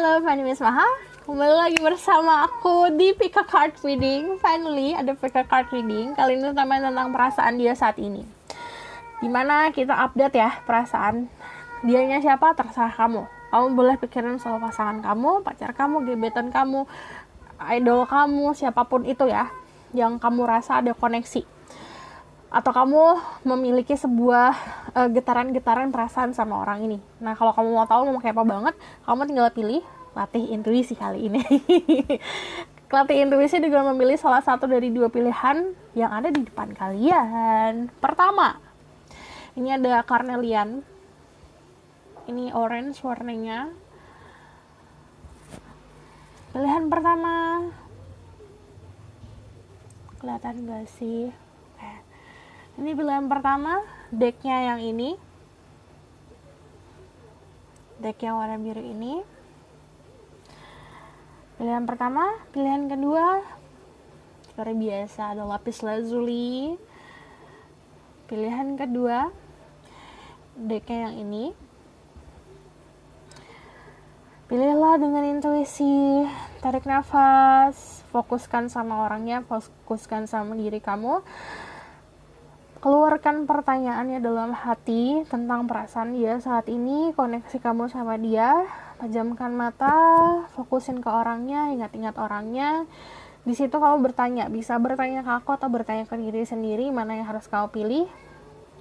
Halo, my name is Maha. Kembali lagi bersama aku di Pick a Card Reading. Finally, ada Pick a Card Reading. Kali ini tentang perasaan dia saat ini. Dimana kita update ya perasaan. Dianya siapa, terserah kamu. Kamu boleh pikirin soal pasangan kamu, pacar kamu, gebetan kamu, idol kamu, siapapun itu ya. Yang kamu rasa ada koneksi. Atau kamu memiliki sebuah getaran-getaran perasaan sama orang ini. Nah, kalau kamu mau tahu mau kayak apa banget, kamu tinggal pilih latih intuisi kali ini. Latih intuisi dengan memilih salah satu dari dua pilihan yang ada di depan kalian. Pertama, ini ada carnelian. Ini orange warnanya. Pilihan pertama. Kelihatan gak sih? Ini pilihan pertama, decknya yang ini. Deck yang warna biru ini. Pilihan pertama, pilihan kedua, seperti biasa ada lapis lazuli. Pilihan kedua, decknya yang ini. Pilihlah dengan intuisi, tarik nafas, fokuskan sama orangnya, fokuskan sama diri kamu. Keluarkan pertanyaannya dalam hati tentang perasaan dia saat ini, koneksi kamu sama dia. Pejamkan mata, fokusin ke orangnya, ingat-ingat orangnya. Di situ kamu bertanya, bisa bertanya ke aku atau bertanya ke diri sendiri mana yang harus kamu pilih.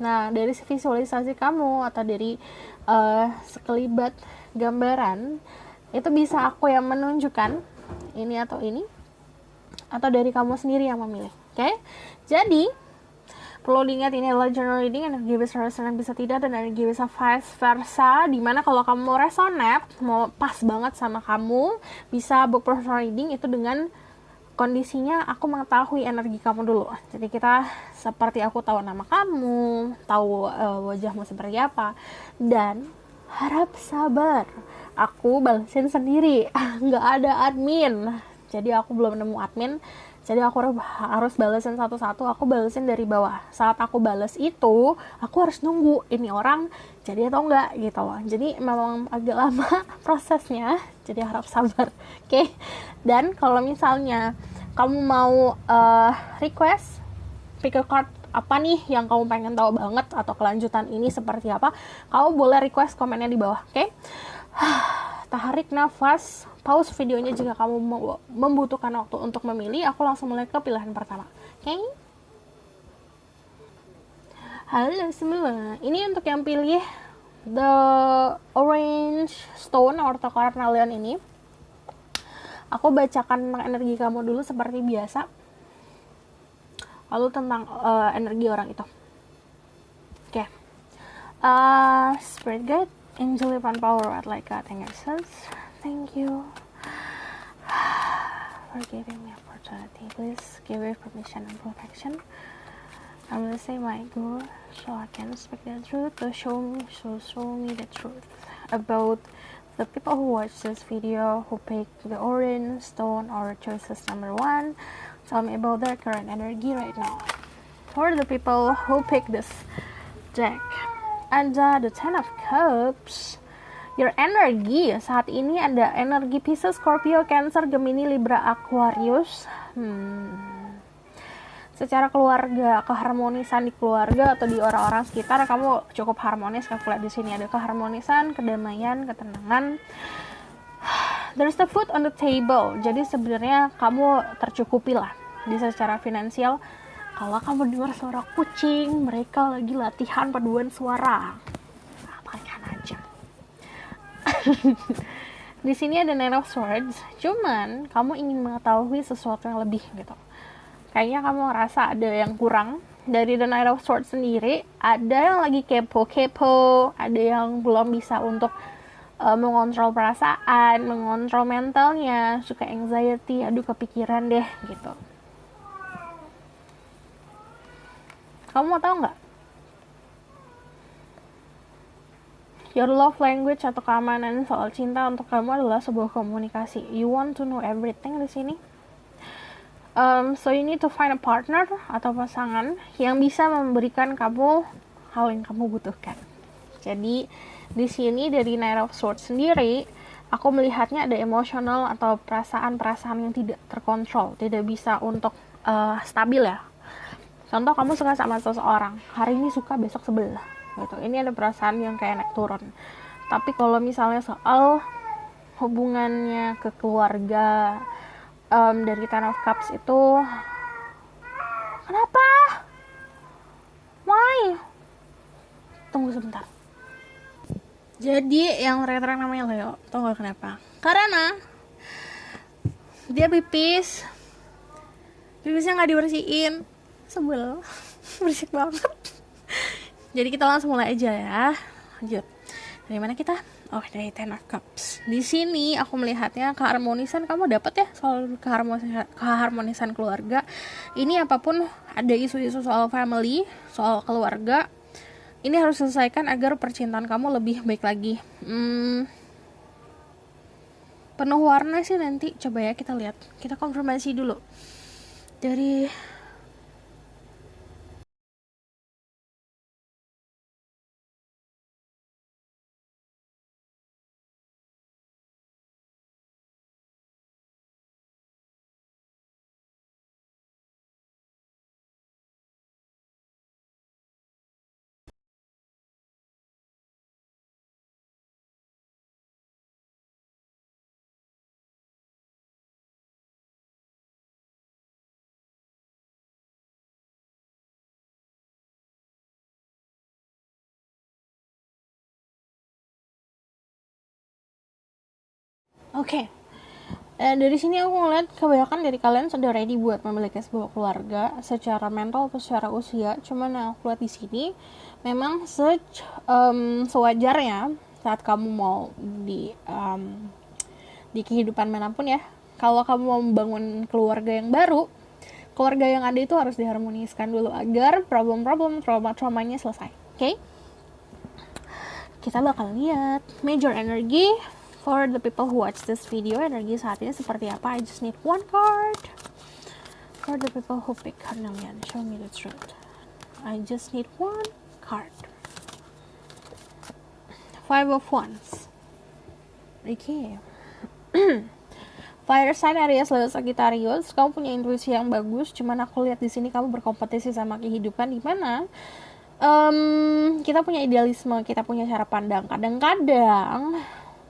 Nah, dari visualisasi kamu atau dari sekelibat gambaran, itu bisa aku yang menunjukkan ini atau ini, atau dari kamu sendiri yang memilih. Oke? Jadi perlu diingat ini adalah general reading, energi bisa resonate bisa tidak, dan energi bisa vice versa. Dimana kalau kamu mau resonate, mau pas banget sama kamu, bisa book personal reading itu dengan kondisinya aku mengetahui energi kamu dulu. Jadi kita seperti aku tahu nama kamu, tahu wajahmu seperti apa, dan harap sabar. Aku balesin sendiri, nggak ada admin. Jadi aku belum nemu admin. Jadi aku harus balesin satu-satu, aku balesin dari bawah. Saat aku bales itu, aku harus nunggu ini orang jadi atau enggak gitu loh. Jadi memang agak lama prosesnya, jadi harap sabar. Oke? Dan kalau misalnya kamu mau request pick a card apa nih yang kamu pengen tahu banget atau kelanjutan ini seperti apa, kamu boleh request komennya di bawah. Oke? Tarik nafas, pause videonya jika kamu membutuhkan waktu untuk memilih. Aku langsung mulai ke pilihan pertama. Oke? Halo semua, ini untuk yang pilih the orange stone atau carnelian ini. Aku bacakan tentang energi kamu dulu seperti biasa, lalu tentang energi orang itu. Oke. Spirit guide, angel divine power, what like God and yourselves. Thank you for giving me opportunity. Please give me permission and protection. I will say my goal so I can speak the truth. To show me the truth about the people who watch this video, who pick the orange stone or choices number 1. Tell me about their current energy right now. For the people who pick this deck, ada the Ten of Cups. Your energy saat ini ada energi Pisces, Scorpio, Cancer, Gemini, Libra, Aquarius. Secara keluarga, keharmonisan di keluarga atau di orang-orang sekitar kamu cukup harmonis. Aku lihat di sini ada keharmonisan, kedamaian, ketenangan. There's the food on the table. Jadi sebenarnya kamu tercukupi lah di secara finansial. Kalau kamu dengar suara kucing, mereka lagi latihan paduan suara. Abaikan aja. Di sini ada Nine of Swords. Cuman kamu ingin mengetahui sesuatu yang lebih gitu. Kayaknya kamu ngerasa ada yang kurang dari The Nine of Swords sendiri. Ada yang lagi kepo-kepo, ada yang belum bisa untuk mengontrol perasaan, mengontrol mentalnya, suka anxiety, aduh kepikiran deh gitu. Kamu mau tahu nggak? Your love language atau keamanan soal cinta untuk kamu adalah sebuah komunikasi. You want to know everything di sini. So you need to find a partner atau pasangan yang bisa memberikan kamu hal yang kamu butuhkan. Jadi di sini dari Nine of Swords sendiri aku melihatnya ada emosional atau perasaan-perasaan yang tidak terkontrol, tidak bisa untuk stabil ya. Contoh, kamu suka sama seseorang, hari ini suka, besok sebel gitu. Ini ada perasaan yang kayak naik turun. Tapi kalau misalnya soal hubungannya ke keluarga, dari Ten of Cups itu, kenapa? Why? Tunggu sebentar. Jadi yang teriak-teriak namanya Leo, tau gak kenapa? Karena dia pipisnya nggak dibersihin, sebel, berisik banget. Jadi kita langsung mulai aja ya. Lanjut. Dari mana kita? Oh, dari Ten of Cups. Di sini aku melihatnya keharmonisan kamu dapat ya, soal keharmonisan keluarga. Ini apapun ada isu-isu soal family, soal keluarga, ini harus selesaikan agar percintaan kamu lebih baik lagi. Penuh warna sih nanti. Coba ya kita lihat. Kita konfirmasi dulu. Dari Oke. Dari sini aku ngeliat kebanyakan dari kalian sudah ready buat memiliki sebuah keluarga secara mental atau secara usia. Cuman yang aku lihat di sini memang sewajarnya saat kamu mau di kehidupan manapun ya, kalau kamu mau membangun keluarga yang baru, keluarga yang ada itu harus diharmoniskan dulu agar trauma-traumanya selesai. Oke? Kita bakal lihat major energy for the people who watch this video. Energi saat ini seperti apa? I just need one card for the people who pick Carnelian. Show me the truth. I just need one card. 5 of Wands. Okay. Fire sign Aries, Leo, Sagittarius. Kamu punya intuisi yang bagus. Cuman aku lihat di sini kamu berkompetisi sama kehidupan, di mana kita punya idealisme, kita punya cara pandang. Kadang-kadang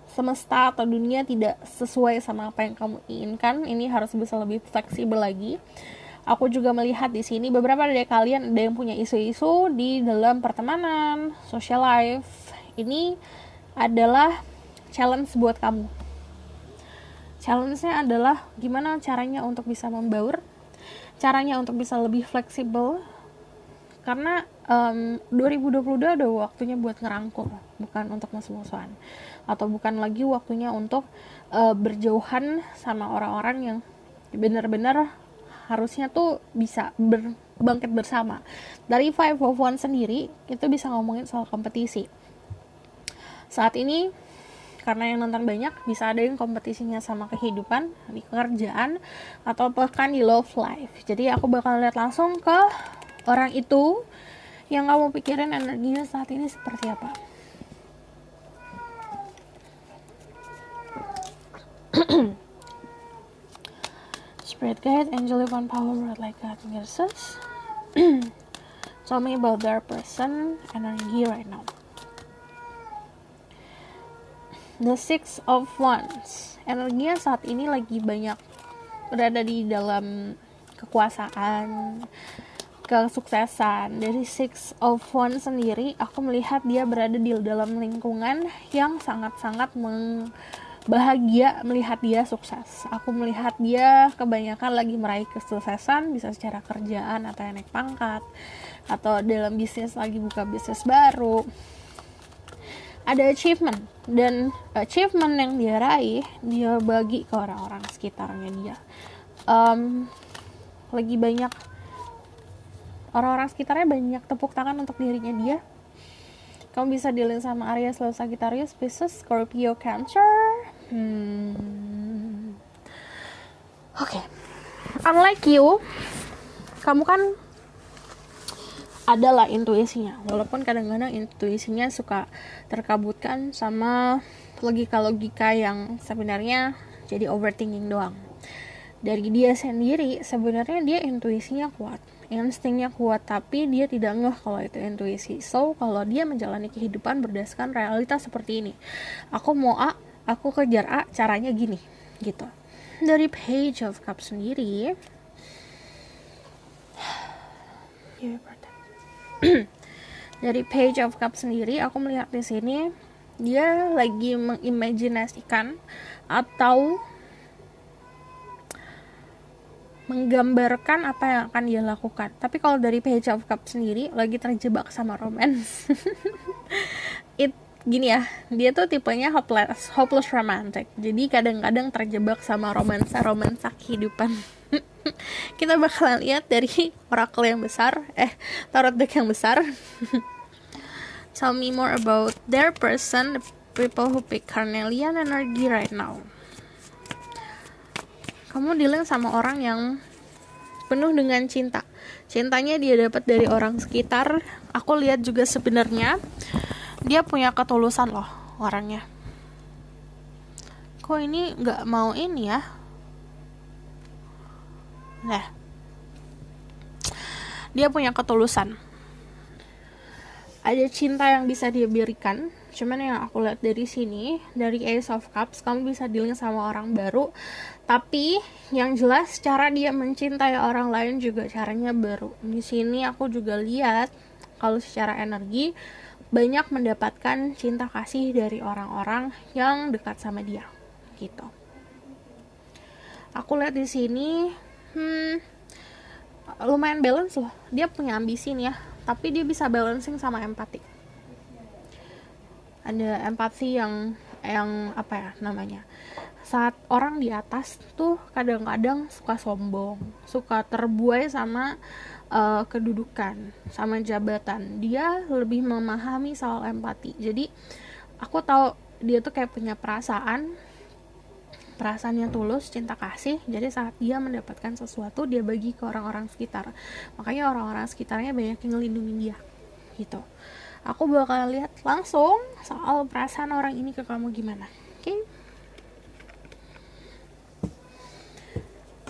semesta atau dunia tidak sesuai sama apa yang kamu inginkan. Ini harus bisa lebih fleksibel lagi. Aku juga melihat di sini beberapa dari kalian ada yang punya isu-isu di dalam pertemanan, social life. Ini adalah challenge buat kamu. Challenge-nya adalah gimana caranya untuk bisa membaur, caranya untuk bisa lebih fleksibel. Karena 2022 udah waktunya buat ngerangkul, bukan untuk musuh-musuhan, atau bukan lagi waktunya untuk berjauhan sama orang-orang yang benar-benar harusnya tuh bisa bangkit bersama. Dari 5 of Wands sendiri itu bisa ngomongin soal kompetisi. Saat ini karena yang nonton banyak, bisa ada yang kompetisinya sama kehidupan, di pekerjaan, atau bahkan di love life. Jadi aku bakal lihat langsung ke orang itu yang kamu pikirin energinya saat ini seperti apa. Spirit guide, angel divine power, word like God nurses. Tell me about their person energy right now. The 6 of Wands. Energinya saat ini lagi banyak berada di dalam kekuasaan, kesuksesan. Dari 6 of Wands sendiri, aku melihat dia berada di dalam lingkungan yang sangat-sangat bahagia melihat dia sukses. Aku melihat dia kebanyakan lagi meraih kesuksesan, bisa secara kerjaan atau naik pangkat, atau dalam bisnis lagi buka bisnis baru. Ada achievement, dan achievement yang dia raih, dia bagi ke orang-orang sekitarnya dia. Lagi banyak orang-orang sekitarnya banyak tepuk tangan untuk dirinya dia. Kamu bisa dealing sama Aries, Leo, Sagittarius, Pisces, Scorpio, Cancer. Oke. Unlike you, kamu kan adalah intuisinya, walaupun kadang-kadang intuisinya suka terkabutkan sama logika-logika yang sebenarnya jadi overthinking doang. Dari dia sendiri sebenarnya dia intuisinya kuat, instingnya kuat, tapi dia tidak ngeh kalau itu intuisi. So kalau dia menjalani kehidupan berdasarkan realitas seperti ini, aku mau A, aku kejar A, caranya gini gitu. Dari Page of Cups sendiri dari Page of Cups sendiri aku melihat di sini dia lagi mengimajinasikan atau menggambarkan apa yang akan dia lakukan. Tapi kalau dari Page of Cups sendiri lagi terjebak sama romance. Gini ya, dia tuh tipenya hopeless romantic. Jadi kadang-kadang terjebak sama romansa kehidupan. Kita bakalan lihat dari oracle yang besar, tarot deck yang besar. Tell me more about their person, the people who pick carnelian energy right now. Kamu dealing sama orang yang penuh dengan cinta. Cintanya dia dapat dari orang sekitar. Aku lihat juga sebenarnya dia punya ketulusan loh orangnya. Kok ini nggak mau ini ya? Nah, dia punya ketulusan. Ada cinta yang bisa dia berikan. Cuman yang aku lihat dari sini, dari Ace of Cups, kamu bisa dealing sama orang baru. Tapi yang jelas cara dia mencintai orang lain juga caranya baru. Di sini aku juga lihat kalau secara energi banyak mendapatkan cinta kasih dari orang-orang yang dekat sama dia, gitu. Aku lihat di sini, lumayan balance loh. Dia punya ambisi nih ya, tapi dia bisa balancing sama empati. Ada empati yang apa ya namanya? Saat orang di atas tuh kadang-kadang suka sombong, suka terbuai sama kedudukan, sama jabatan. Dia lebih memahami soal empati. Jadi aku tahu dia tuh kayak punya perasaannya tulus, cinta kasih. Jadi saat dia mendapatkan sesuatu, dia bagi ke orang-orang sekitar. Makanya orang-orang sekitarnya banyak yang ngelindungin dia gitu. Aku bakal lihat langsung soal perasaan orang ini ke kamu gimana. Oke?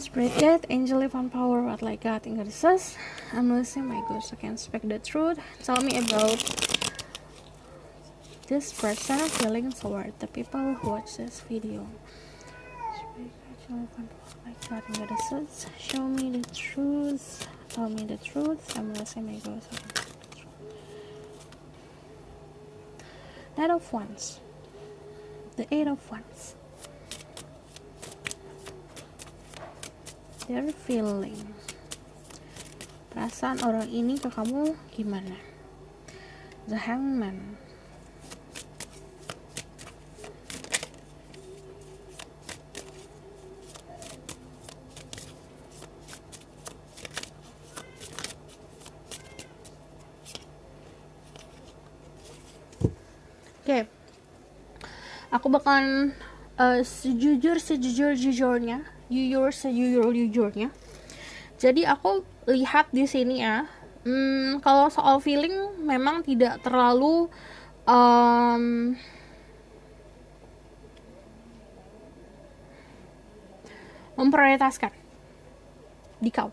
Spirit Guide, Angel Divine Power, what like God in Goddesses. I'm listening, my ghost, I can speak the truth. Tell me about this person feeling toward the people who watch this video. Spirit Guide, Angel Divine Power, like God in Goddesses. Show me the truth. Tell me the truth. I'm listening, my ghost, I can speak the truth. Knight of Wands. The Eight of Wands. Their feeling, perasaan orang ini ke kamu gimana? The Hangman. Oke. Aku bakalan sejujurnya. Sejujurnya. Jadi aku lihat di sini ya, kalau soal feeling memang tidak terlalu memprioritaskan di kau.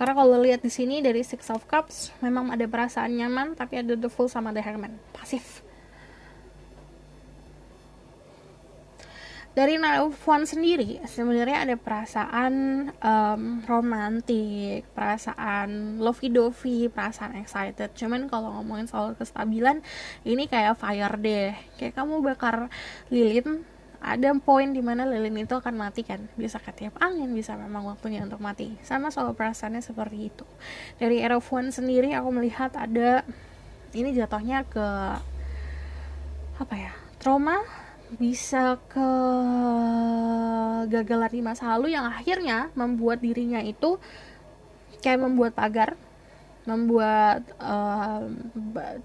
Karena kalau lihat di sini dari Six of Cups, memang ada perasaan nyaman, tapi ada the Fool sama the Hangman, pasif. Dari Knight of Wands sendiri sebenarnya ada perasaan romantik, perasaan lovey-dovey, perasaan excited. Cuman kalau ngomongin soal kestabilan, ini kayak fire deh. Kayak kamu bakar lilin, ada poin dimana lilin itu akan mati kan, bisa ketiap angin, bisa memang waktunya untuk mati. Sama soal perasaannya seperti itu. Dari Eight of Wands sendiri aku melihat ada, ini jatuhnya ke apa ya, trauma, bisa ke gagalan di masa lalu yang akhirnya membuat dirinya itu kayak membuat pagar, membuat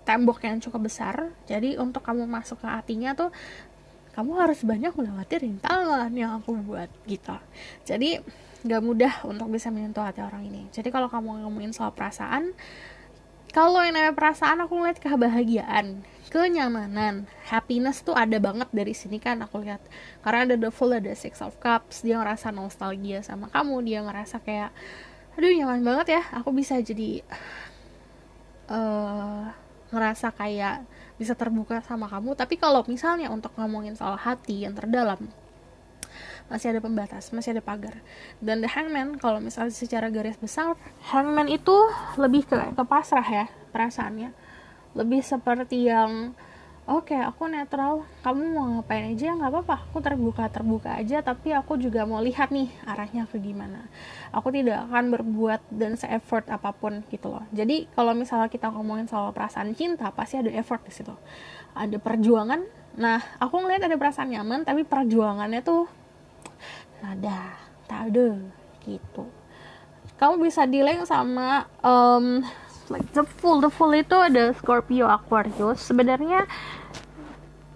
tembok yang cukup besar. Jadi untuk kamu masuk ke hatinya tuh kamu harus banyak melewati rintangan yang aku buat gitu. Jadi gak mudah untuk bisa menyentuh hati orang ini. Jadi kalau kamu ngomongin soal perasaan, kalau yang namanya perasaan aku ngeliat kebahagiaan, kenyamanan, happiness tuh ada banget dari sini kan aku lihat. Karena ada the Fool, ada Six of Cups, dia ngerasa nostalgia sama kamu, dia ngerasa kayak aduh nyaman banget ya, aku bisa jadi ngerasa kayak bisa terbuka sama kamu. Tapi kalau misalnya untuk ngomongin soal hati yang terdalam, masih ada pembatas, masih ada pagar. Dan the Hangman, kalau misalnya secara garis besar, Hangman itu lebih ke pasrah ya perasaannya, lebih seperti yang oke, aku netral, kamu mau ngapain aja nggak apa-apa, aku terbuka aja, tapi aku juga mau lihat nih arahnya ke gimana. Aku tidak akan berbuat dan se-effort apapun gitu loh. Jadi kalau misalnya kita ngomongin soal perasaan cinta, pasti ada effort di situ, ada perjuangan. Nah, aku ngeliat ada perasaan nyaman, tapi perjuangannya tuh tak ada gitu. Kamu bisa delay sama like the Fool itu ada Scorpio, Aquarius. Sebenarnya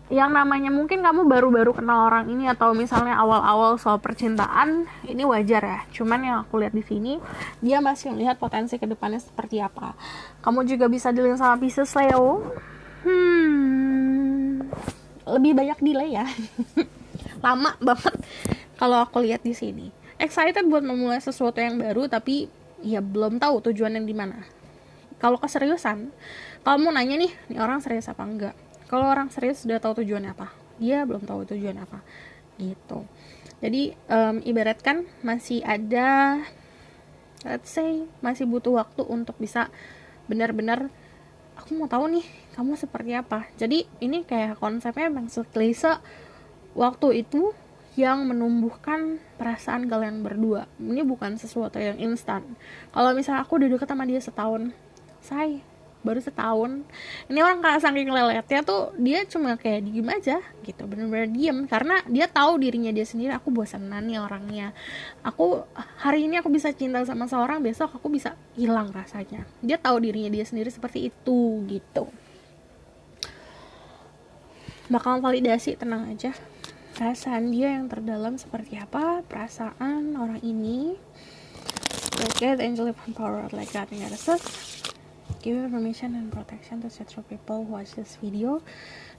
yang namanya mungkin kamu baru-baru kenal orang ini atau misalnya awal-awal soal percintaan, ini wajar ya. Cuman yang aku lihat di sini, dia masih melihat potensi kedepannya seperti apa. Kamu juga bisa dealing sama Pisces, Leo. Lebih banyak delay ya. Lama banget kalau aku lihat di sini. Excited buat memulai sesuatu yang baru, tapi ya belum tahu tujuannya di mana. Kalau keseriusan, kalau mau nanya nih orang serius apa enggak? Kalau orang serius sudah tahu tujuannya apa, dia belum tahu tujuan apa, gitu. Jadi ibaratkan masih ada, let's say masih butuh waktu untuk bisa benar-benar aku mau tahu nih kamu seperti apa. Jadi ini kayak konsepnya memang seklise waktu itu yang menumbuhkan perasaan kalian berdua. Ini bukan sesuatu yang instan. Kalau misalnya aku udah deket sama dia setahun, baru setahun, ini orang kayak saking leletnya tuh dia cuma kayak diem aja gitu, bener-bener diem, karena dia tahu dirinya dia sendiri, aku bosanan nih orangnya, aku hari ini aku bisa cinta sama seorang, besok aku bisa hilang rasanya. Dia tahu dirinya dia sendiri seperti itu gitu. Bakal validasi, tenang aja, perasaan dia yang terdalam seperti apa, perasaan orang ini. Get angelic power like that in yourself. Give you permission and protection to set through people who watch this video.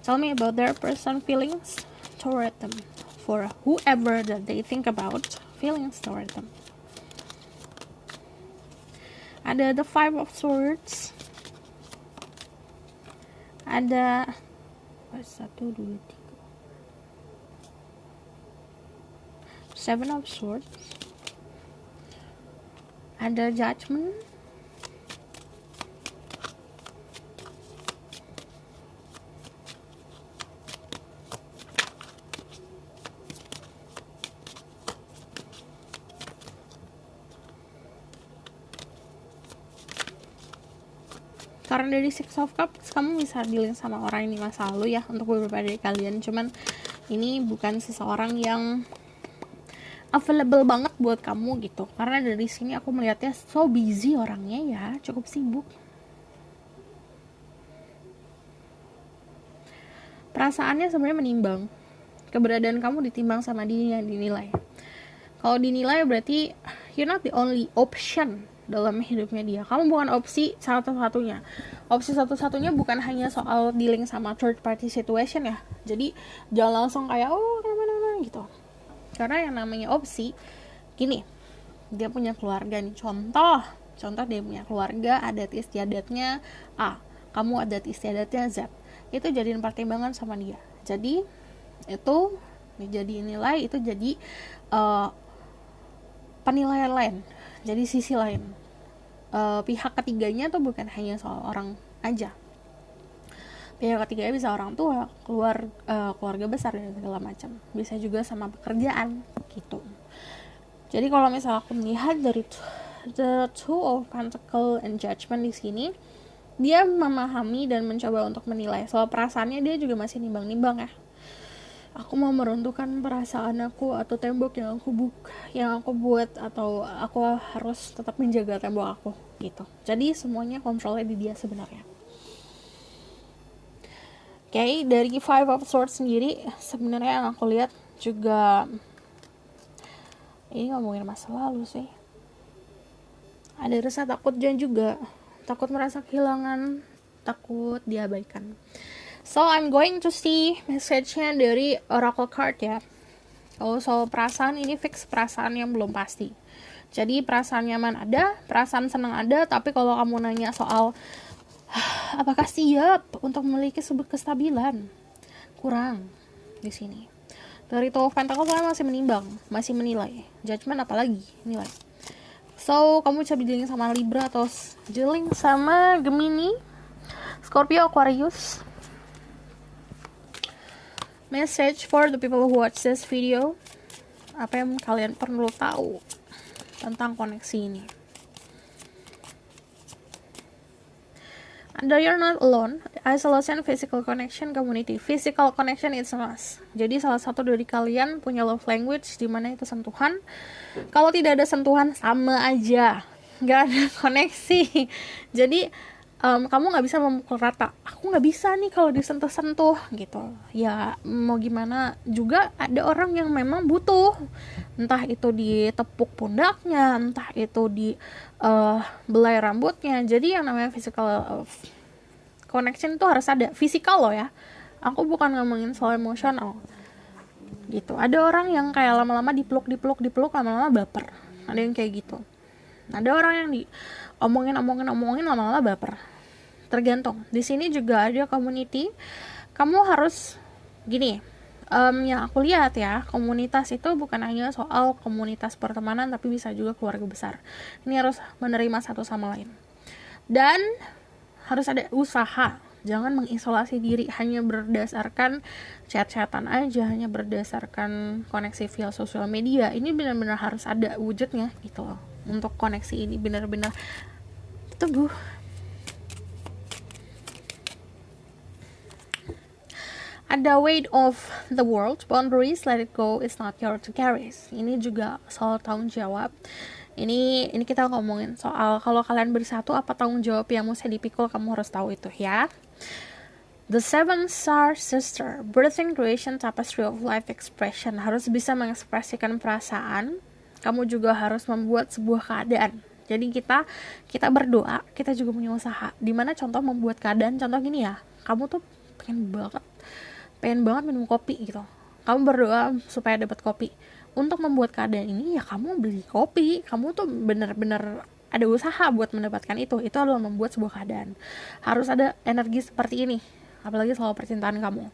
Tell me about their personal feelings toward them, for whoever that they think about, feelings toward them. Ada the Five of Swords. Ada 1, 2, 3. Seven of Swords. Ada Judgment. Karena dari Six of Cups, kamu bisa dealing sama orang ini masa lalu ya, untuk beberapa dari kalian. Cuman ini bukan seseorang yang available banget buat kamu gitu. Karena dari sini aku melihatnya so busy orangnya ya, cukup sibuk. Perasaannya sebenarnya menimbang. Keberadaan kamu ditimbang sama dia, dinilai. Kalau dinilai berarti you're not the only option dalam hidupnya dia. Kamu bukan opsi satu-satunya. Opsi satu-satunya bukan hanya soal dealing sama third party situation ya. Jadi jangan langsung kayak kemana-mana gitu. Karena yang namanya opsi, gini, dia punya keluarga nih. Contoh dia punya keluarga, adat istiadatnya A, kamu adat istiadatnya Z. Itu jadiin pertimbangan sama dia. Jadi itu jadi nilai, itu jadi penilaian lain, jadi sisi lain. Pihak ketiganya tuh bukan hanya soal orang aja. Pihak ketiganya bisa orang tua, keluarga besar dan segala macam. Bisa juga sama pekerjaan gitu. Jadi kalau misalnya aku melihat dari the Two of Pentacles and Judgment di sini, dia memahami dan mencoba untuk menilai. Soal perasaannya dia juga masih nimbang-nimbang ya. Aku mau meruntuhkan perasaan aku atau tembok yang aku buat, atau aku harus tetap menjaga tembok aku gitu. Jadi semuanya kontrolnya di dia sebenarnya. Oke, dari Five of Swords sendiri sebenarnya yang aku lihat juga ini ngomongin masa lalu sih. Ada rasa takut dan juga takut merasa kehilangan, takut diabaikan. So I'm going to see message-nya dari oracle card ya. Kalau soal perasaan, ini fix perasaan yang belum pasti. Jadi perasaan nyaman ada, perasaan senang ada, tapi kalau kamu nanya soal apakah siap untuk memiliki sebuah kestabilan, kurang di sini. Dari Two of Pentacles saya masih menimbang, masih menilai. Judgment apalagi nilai. So kamu bisa dealing sama Libra atau dealing sama Gemini, Scorpio, Aquarius. Message for the people who watch this video. Apa yang kalian perlu tahu tentang koneksi ini? And you're not alone. Isolation, physical connection, community. Physical connection is a must. Jadi salah satu dari kalian punya love language di mana itu sentuhan. Kalau tidak ada sentuhan sama aja, nggak ada koneksi. Jadi kamu nggak bisa memukul rata. Aku nggak bisa nih kalau disentuh-sentuh gitu. Ya mau gimana juga ada orang yang memang butuh. Entah itu ditepuk pundaknya, entah itu di belai rambutnya. Jadi yang namanya physical connection itu harus ada. Physical loh ya. Aku bukan ngomongin soal emosional. Gitu. Ada orang yang kayak lama-lama dipeluk, lama-lama baper. Ada yang kayak gitu. Ada orang yang omongin lama-lama baper. Tergantung. Di sini juga ada community. Kamu harus gini. Yang aku lihat ya, komunitas itu bukan hanya soal komunitas pertemanan, tapi bisa juga keluarga besar. Ini harus menerima satu sama lain. Dan harus ada usaha. Jangan mengisolasi diri hanya berdasarkan chat-chatan aja, hanya berdasarkan koneksi via sosial media. Ini benar-benar harus ada wujudnya gitu loh. Untuk koneksi ini benar-benar teguh. Ada weight of the world, boundaries, let it go, it's not yours to carry. Ini juga soal tanggung jawab. Ini kita ngomongin soal kalau kalian bersatu, apa tanggung jawab yang mesti dipikul, kamu harus tahu itu ya. The Seven Star Sister, birthing, creation, tapestry of life expression. Harus bisa mengekspresikan perasaan. Kamu juga harus membuat sebuah keadaan. Jadi kita berdoa, kita juga punya usaha. Dimana contoh membuat keadaan, contoh gini ya, kamu tuh pengen banget minum kopi gitu. Kamu berdoa supaya dapat kopi. Untuk membuat keadaan ini ya kamu beli kopi. Kamu tuh bener-bener ada usaha buat mendapatkan itu. Itu adalah membuat sebuah keadaan. Harus ada energi seperti ini. Apalagi soal percintaan kamu.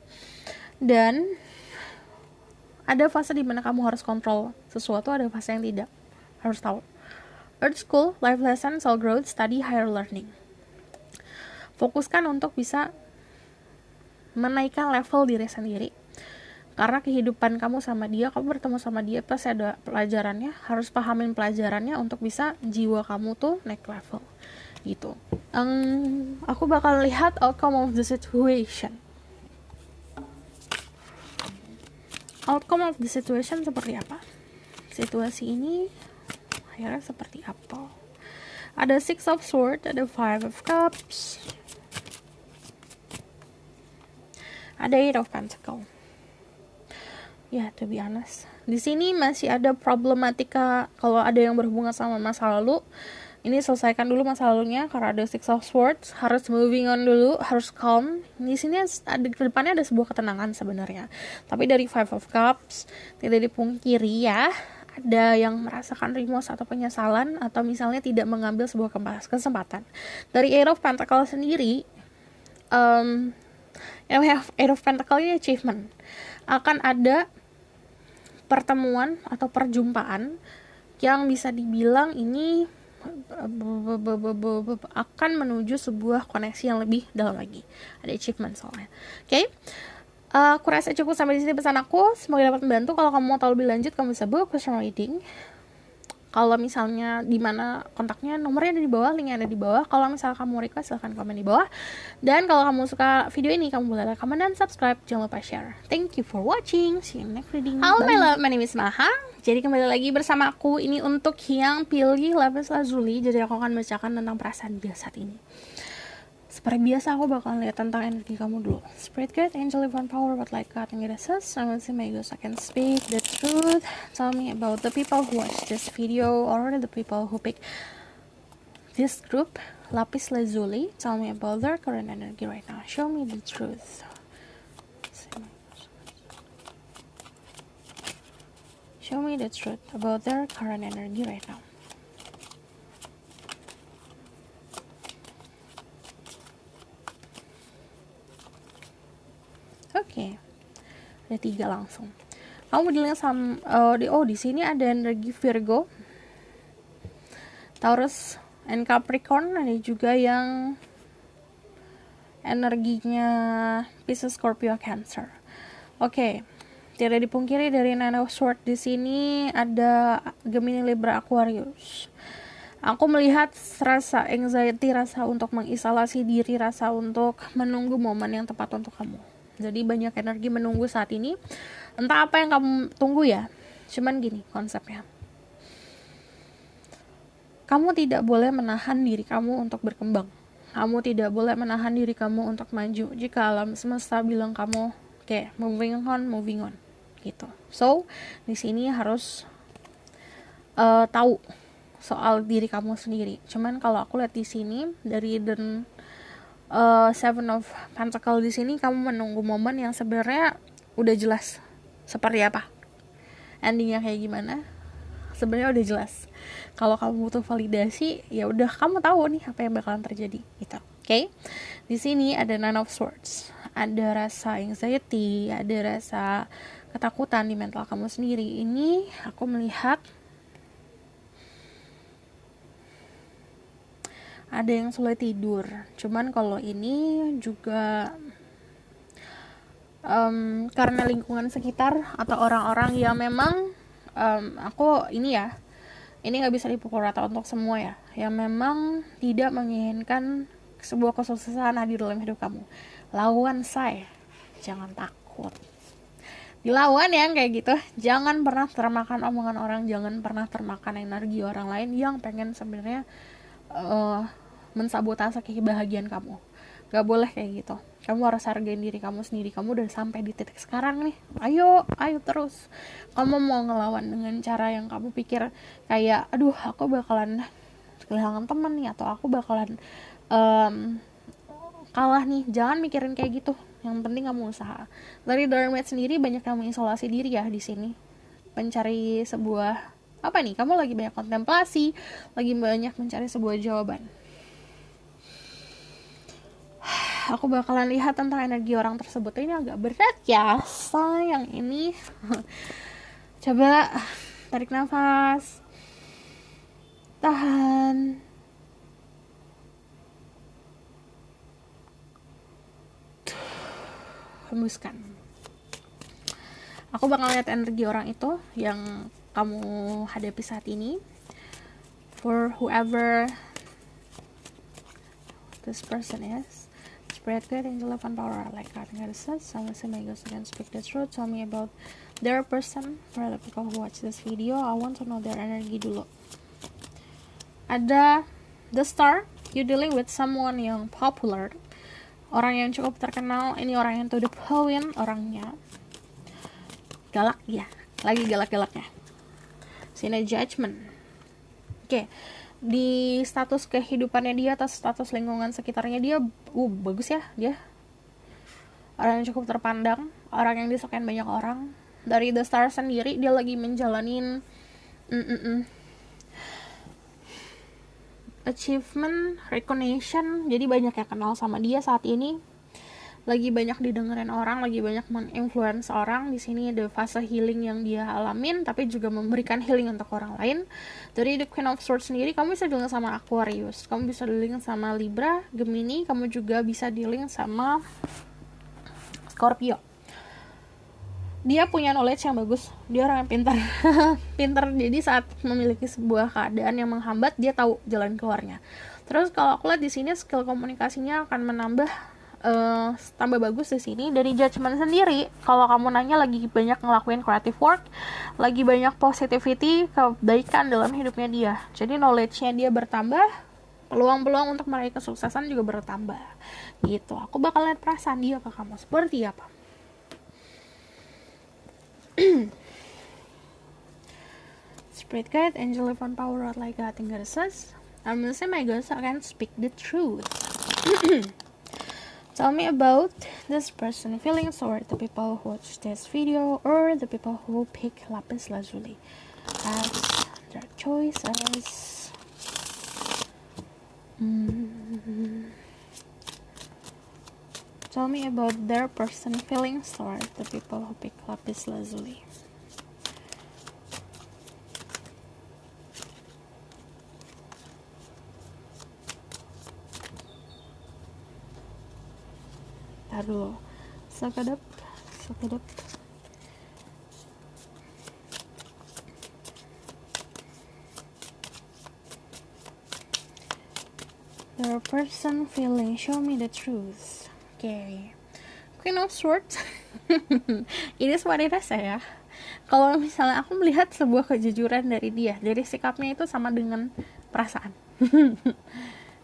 Dan ada fase dimana kamu harus kontrol sesuatu, ada fase yang tidak. Harus tahu. Earth School, life lesson, soul growth, study, higher learning. Fokuskan untuk bisa menaikkan level diri sendiri. Karena kehidupan kamu sama dia, kamu bertemu sama dia, pasti ada pelajarannya. Harus pahamin pelajarannya untuk bisa jiwa kamu tuh naik level. Gitu. Aku bakal lihat outcome of the situation. Outcome of the situation seperti apa? Situasi ini akhirnya seperti apa? Ada Six of Swords, ada Five of Cups, ada Eight of Pentacles. Ya, to be honest, di sini masih ada problematika. Kalau ada yang berhubungan sama masa lalu, ini selesaikan dulu masa lalunya. Karena ada Six of Swords, harus moving on dulu, harus calm. Di sini ada ke depannya ada sebuah ketenangan sebenarnya. Tapi dari Five of Cups tidak dipungkiri ya, ada yang merasakan remorse atau penyesalan, atau misalnya tidak mengambil sebuah kesempatan. Dari Eight of Pentacles sendiri, yang Eight of Pentacles ini achievement. Akan ada pertemuan atau perjumpaan yang bisa dibilang ini akan menuju sebuah koneksi yang lebih dalam lagi. Ada achievement soalnya. Oke. Aku rasa cukup sampai di sini pesan aku. Semoga dapat membantu. Kalau kamu mau tahu lebih lanjut, kamu bisa book personal reading. Kalau misalnya di mana kontaknya, nomornya ada di bawah, linknya ada di bawah. Kalau misalnya kamu request, silahkan komen di bawah. Dan kalau kamu suka video ini, kamu boleh like, comment, dan subscribe. Jangan lupa share. Thank you for watching. See you in next reading. Halo my love, my name is Maha. Jadi kembali lagi bersama aku. Ini untuk yang pilih lapis lazuli. Jadi aku akan bacakan tentang perasaan dia saat ini. Seperti biasa, aku bakal lihat tentang energi kamu dulu. Spirit guide, angel, divine power, what like God, and guidance. I will see my ghost, I can speak the truth. Tell me about the people who watch this video, or the people who pick this group, lapis lazuli. Tell me about their current energy right now. Show me the truth. Show me the truth about their current energy right now. Oke, ada 3 langsung. Kamu dealing sama di sini ada energi Virgo, Taurus, and Capricorn. Ada juga yang energinya Pisces, Scorpio, Cancer. Oke. Tidak dipungkiri dari Nine of Swords di sini ada Gemini, Libra, Aquarius. Aku melihat rasa anxiety, rasa untuk mengisolasi diri, rasa untuk menunggu momen yang tepat untuk kamu. Jadi banyak energi menunggu saat ini. Entah apa yang kamu tunggu ya. Cuman gini konsepnya. Kamu tidak boleh menahan diri kamu untuk berkembang. Kamu tidak boleh menahan diri kamu untuk maju. Jika alam semesta bilang kamu moving on gitu. So, di sini harus tahu soal diri kamu sendiri. Cuman kalau aku lihat di sini dari Seven of Pentacles di sini kamu menunggu momen yang sebenarnya udah jelas seperti apa. Endingnya kayak gimana? Sebenarnya udah jelas. Kalau kamu butuh validasi, ya udah kamu tahu nih apa yang bakalan terjadi gitu. Oke? Di sini ada Nine of Swords. Ada rasa anxiety, ada rasa ketakutan di mental kamu sendiri. Ini aku melihat ada yang sulit tidur. Cuman kalau ini juga karena lingkungan sekitar atau orang-orang yang memang ini nggak bisa dipukul rata untuk semua ya, yang memang tidak menginginkan sebuah kesuksesan hadir dalam hidup kamu. Lawan say, jangan takut. Dilawan yang kayak gitu. Jangan pernah termakan omongan orang, jangan pernah termakan energi orang lain yang pengen sebenarnya mensabotase kebahagiaan kamu. Gak boleh kayak gitu. Kamu harus hargain diri kamu sendiri. Kamu udah sampai di titik sekarang nih. Ayo terus. Kamu mau ngelawan dengan cara yang kamu pikir kayak, aduh aku bakalan kehilangan teman nih, atau aku bakalan kalah nih. Jangan mikirin kayak gitu. Yang penting kamu usaha. Dari Hermit sendiri banyak yang mengisolasi diri ya di sini. Mencari sebuah kamu lagi banyak kontemplasi, lagi banyak mencari sebuah jawaban. Aku bakalan lihat tentang energi orang tersebut. Ini agak berat ya, sayang ini. Coba tarik nafas, tahan, hembuskan. Aku bakal lihat energi orang itu yang kamu hadapi saat ini. For whoever this person is, spread good angel of power like God and God. Some my ghost can speak the truth. Tell me about their person. For the people who watch this video, I want to know their energy dulu. Ada the star. You dealing with someone yang popular, orang yang cukup terkenal. Ini orang yang to the point, orangnya galak ya, lagi galak-galaknya. Sini judgment. Oke. Di status kehidupannya dia atau status lingkungan sekitarnya dia bagus ya, dia orang yang cukup terpandang, orang yang disukain banyak orang. Dari the star sendiri dia lagi menjalanin achievement, recognition. Jadi banyak yang kenal sama dia saat ini. Lagi banyak didengerin orang, lagi banyak menginfluence orang. Di sini ada fase healing yang dia alamin, tapi juga memberikan healing untuk orang lain. Dari the Queen of Swords sendiri, kamu bisa dealing sama Aquarius, kamu bisa dealing sama Libra, Gemini, kamu juga bisa dealing sama Scorpio. Dia punya knowledge yang bagus, dia orang yang pintar. Pintar, jadi saat memiliki sebuah keadaan yang menghambat, dia tahu jalan keluarnya. Terus kalau aku lihat di sini skill komunikasinya akan menambah tambah bagus di sini. Dari judgment sendiri, kalau kamu nanya lagi banyak ngelakuin creative work, lagi banyak positivity, kebaikan dalam hidupnya dia. Jadi knowledge-nya dia bertambah, peluang-peluang untuk meraih kesuksesan juga bertambah. Gitu. Aku bakal lihat perasaan dia ke kamu seperti apa. Spirit guide, angel of power like God and goddesses. I'm gonna say my goddess, I can speak the truth. Tell me about this person feelings or the people who watch this video or the people who pick lapis lazuli as their choices. Tell me about their person feelings or the people who pick lapis lazuli. Dulu sekedap their person feeling, show me the truth. Okay, Queen of Swords. Ini wanita saya. Kalau misalnya aku melihat sebuah kejujuran dari dia, dari sikapnya itu sama dengan perasaan.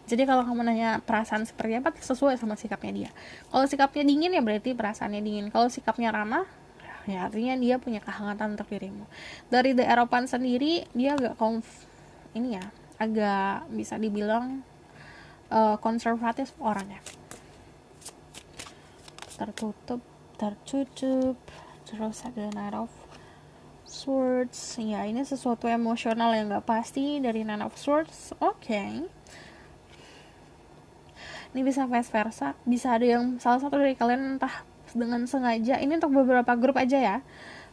Jadi kalau kamu nanya perasaan seperti apa, sesuai sama sikapnya dia. Kalau sikapnya dingin ya berarti perasaannya dingin. Kalau sikapnya ramah, ya artinya dia punya kehangatan untuk dirimu. Dari The Eropan sendiri, dia agak agak bisa dibilang konservatif orangnya. Tertutup, terus ada Knight of Swords. Ya, ini sesuatu emosional yang gak pasti dari Knight of Swords. Oke. Ini bisa vice versa, bisa ada yang salah satu dari kalian entah dengan sengaja, ini untuk beberapa grup aja ya,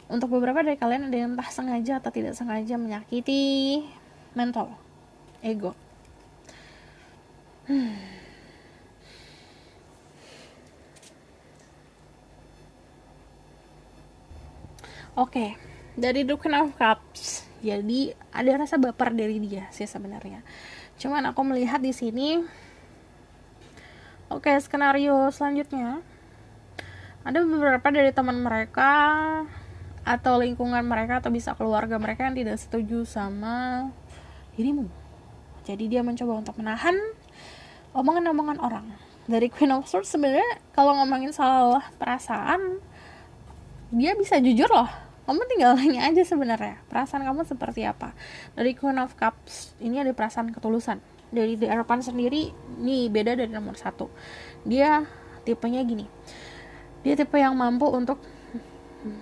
untuk beberapa dari kalian ada yang entah sengaja atau tidak sengaja menyakiti mental, ego. Oke, dari The Queen of Cups, jadi ada rasa baper dari dia sih sebenarnya. Cuman aku melihat di sini. Oke, skenario selanjutnya. Ada beberapa dari teman mereka atau lingkungan mereka atau bisa keluarga mereka yang tidak setuju sama dirimu. Jadi dia mencoba untuk menahan omongan-omongan orang. Dari Queen of Swords sebenarnya kalau ngomongin salah perasaan, dia bisa jujur loh. Kamu tinggal tanya aja sebenarnya perasaan kamu seperti apa. Dari Queen of Cups ini ada perasaan ketulusan. Dari The Eropan sendiri nih beda dari nomor 1. Dia tipenya gini, dia tipe yang mampu untuk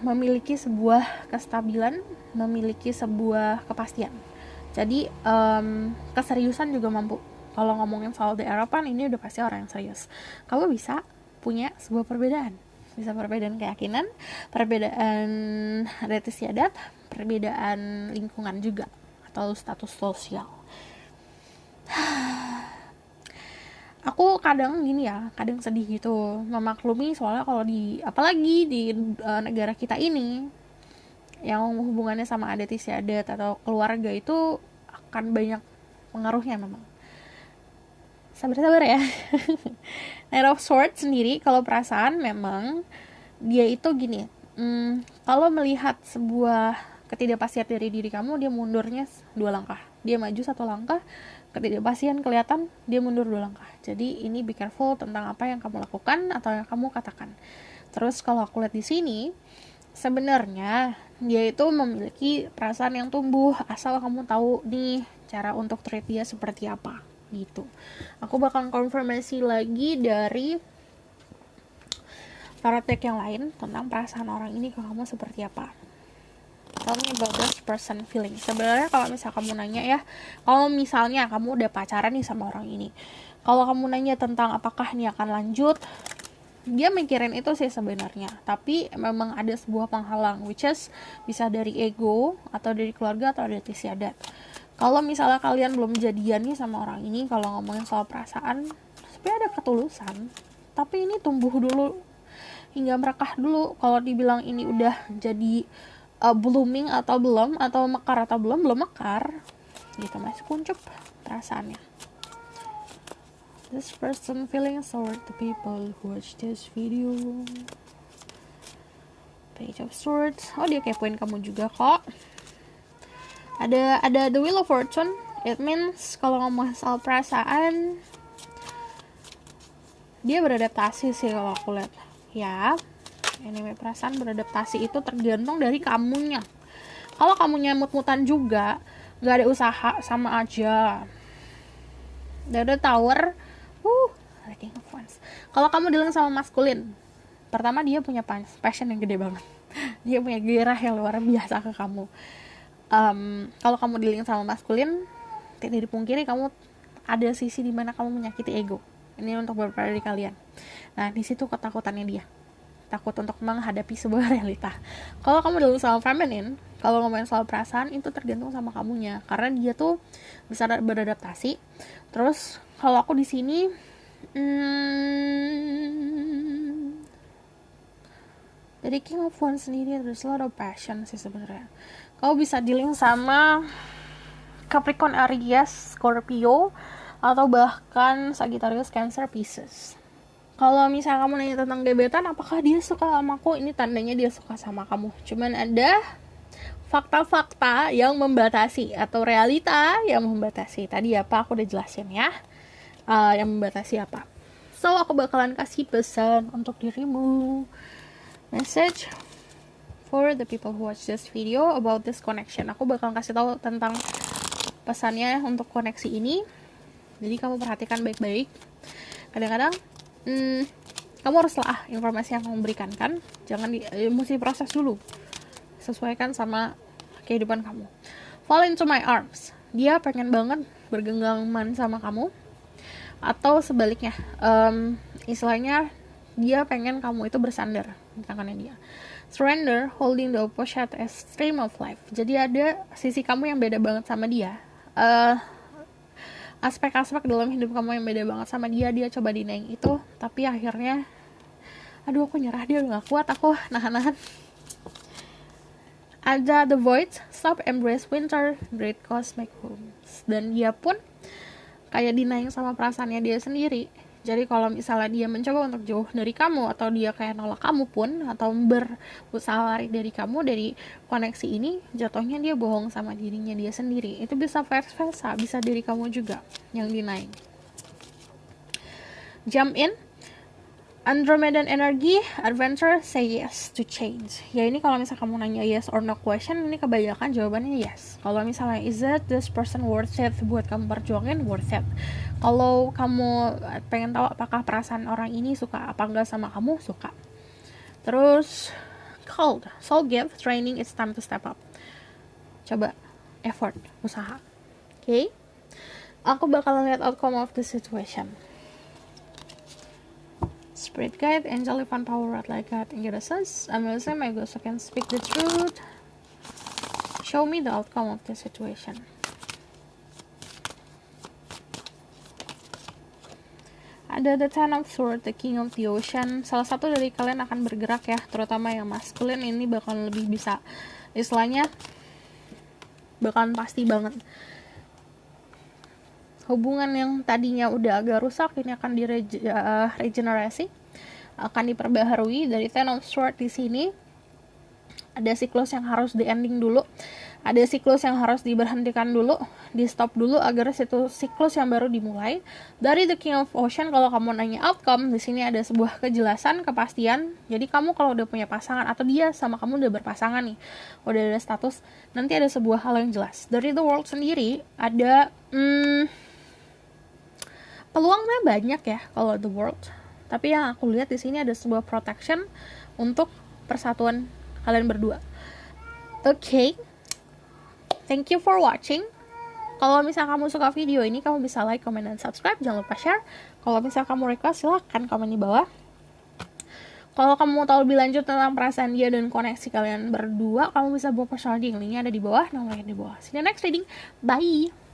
memiliki sebuah kestabilan, memiliki sebuah kepastian. Jadi keseriusan juga mampu. Kalau ngomongin soal The Eropan, ini udah pasti orang yang serius. Kamu bisa punya sebuah perbedaan, bisa perbedaan keyakinan, perbedaan adat istiadat, perbedaan lingkungan juga atau status sosial. Aku kadang gini ya, kadang sedih gitu memaklumi, soalnya kalau apalagi di negara kita ini yang hubungannya sama adat istiadat atau keluarga itu akan banyak pengaruhnya memang. Sabar ya. Knight of Swords sendiri kalau perasaan memang dia itu gini, kalau melihat sebuah ketidakpastian dari diri kamu, dia mundurnya 2 langkah, dia maju 1 langkah. Ketidakpastian kelihatan, dia mundur 2 langkah. Jadi ini be careful tentang apa yang kamu lakukan atau yang kamu katakan. Terus kalau aku lihat di sini, sebenarnya dia itu memiliki perasaan yang tumbuh, asal kamu tahu nih cara untuk treat dia seperti apa gitu. Aku bakal konfirmasi lagi dari tarot deck yang lain tentang perasaan orang ini ke kamu seperti apa. Tell me about this person feeling. Sebenarnya kalau misalnya kamu nanya ya, kalau misalnya kamu udah pacaran nih sama orang ini, kalau kamu nanya tentang apakah ini akan lanjut, dia mikirin itu sih sebenarnya. Tapi memang ada sebuah penghalang, which is bisa dari ego atau dari keluarga atau dari istiadat. Kalau misalnya kalian belum jadian nih sama orang ini, kalau ngomongin soal perasaan, sebenarnya ada ketulusan, tapi ini tumbuh dulu hingga merekah dulu. Kalau dibilang ini udah jadi blooming atau belum, atau mekar atau belum mekar gitu, masih kuncup perasaannya. This person feeling toward the people who watch this video. Page of Swords, oh dia kepoin kamu juga kok. Ada The Wheel of Fortune. It means kalau ngomong soal perasaan, dia beradaptasi sih kalau aku lihat ya. Anime perasaan beradaptasi itu tergantung dari kamunya. Kalau kamunya mut-mutan juga, gak ada usaha, sama aja. The Tower, letting of fun. romance. Kalau kamu dealing sama maskulin, pertama dia punya passion yang gede banget. Dia punya gairah yang luar biasa ke kamu. Kalau kamu dealing sama maskulin, tidak dipungkiri kamu ada sisi dimana kamu menyakiti ego. Ini untuk beberapa dari kalian. Nah, di situ ketakutannya dia. Takut untuk menghadapi sebuah realita. Kalau kamu dealing sama feminine, kalau ngomongin soal perasaan, itu tergantung sama kamunya. Karena dia tuh bisa beradaptasi. Terus, kalau aku di sini, dari King of Wands sendiri, there's a lot of passion sih sebenarnya. Kamu bisa dealing sama Capricorn, Aries, Scorpio, atau bahkan Sagittarius, Cancer, Pisces. Kalau misalnya kamu nanya tentang gebetan, apakah dia suka sama aku? Ini tandanya dia suka sama kamu. Cuman ada fakta-fakta yang membatasi atau realita yang membatasi. Tadi apa aku udah jelasin ya, yang membatasi apa. So aku bakalan kasih pesan untuk dirimu. Message for the people who watch this video about this connection. Aku bakalan kasih tahu tentang pesannya untuk koneksi ini. Jadi kamu perhatikan baik-baik. Kadang-kadang kamu harus telah informasi yang kamu berikan kan. Jangan mesti proses dulu. Sesuaikan sama kehidupan kamu. Fall into my arms. Dia pengen banget bergenggaman sama kamu. Atau sebaliknya, istilahnya dia pengen kamu itu bersandar di tangannya dia. Surrender, holding the opposite extreme of life. Jadi ada sisi kamu yang beda banget sama dia. Aspek-aspek dalam hidup kamu yang beda banget sama dia coba dinaik itu, tapi akhirnya aduh aku nyerah, dia udah gak kuat, aku nahan-nahan. Ada the void, stop embrace winter, great cosmic wounds. Dan dia pun kayak dinaik sama perasaannya dia sendiri. Jadi kalau misalnya dia mencoba untuk jauh dari kamu, atau dia kayak nolak kamu pun, atau berusaha lari dari kamu, dari koneksi ini, jatuhnya dia bohong sama dirinya dia sendiri. Itu bisa vice versa, bisa diri kamu juga yang dinaik. Jump in, Andromedan energy, adventure, say yes to change. Ya ini kalau misalnya kamu nanya yes or no question, ini kebanyakan jawabannya yes. Kalau misalnya is that this person worth it buat kamu perjuangin, worth it. Kalau kamu pengen tahu apakah perasaan orang ini suka apa enggak sama kamu, suka. Terus cold, soul gift, training, it's time to step up. Coba effort, usaha. Okay? Aku bakal lihat outcome of the situation. Spirit guide, angel, divine power, like God, and get a sense. I'm listening, my ghost can speak the truth. Show me the outcome of the situation. Ada the Ten of Swords, the King of the Ocean. Salah satu dari kalian akan bergerak ya, terutama yang maskulin ini bakal lebih bisa, istilahnya bakalan pasti banget. Hubungan yang tadinya udah agak rusak ini akan regenerasi, akan diperbaharui. Dari Ten of Swords di sini ada siklus yang harus di ending dulu, ada siklus yang harus diberhentikan dulu, di stop dulu agar situ siklus yang baru dimulai. Dari the King of Ocean, kalau kamu nanya outcome, di sini ada sebuah kejelasan, kepastian. Jadi kamu kalau udah punya pasangan atau dia sama kamu udah berpasangan nih, udah ada status, nanti ada sebuah hal yang jelas. Dari the World sendiri ada peluangnya banyak ya kalau the world. Tapi yang aku lihat di sini ada sebuah protection untuk persatuan kalian berdua. Okay. Thank you for watching. Kalau misalnya kamu suka video ini, kamu bisa like, comment, dan subscribe. Jangan lupa share. Kalau misalnya kamu request, silahkan komen di bawah. Kalau kamu mau tahu lebih lanjut tentang perasaan dia dan koneksi kalian berdua, kamu bisa buat personal reading. Linknya ada di bawah, nomornya di bawah. See you next reading. Bye.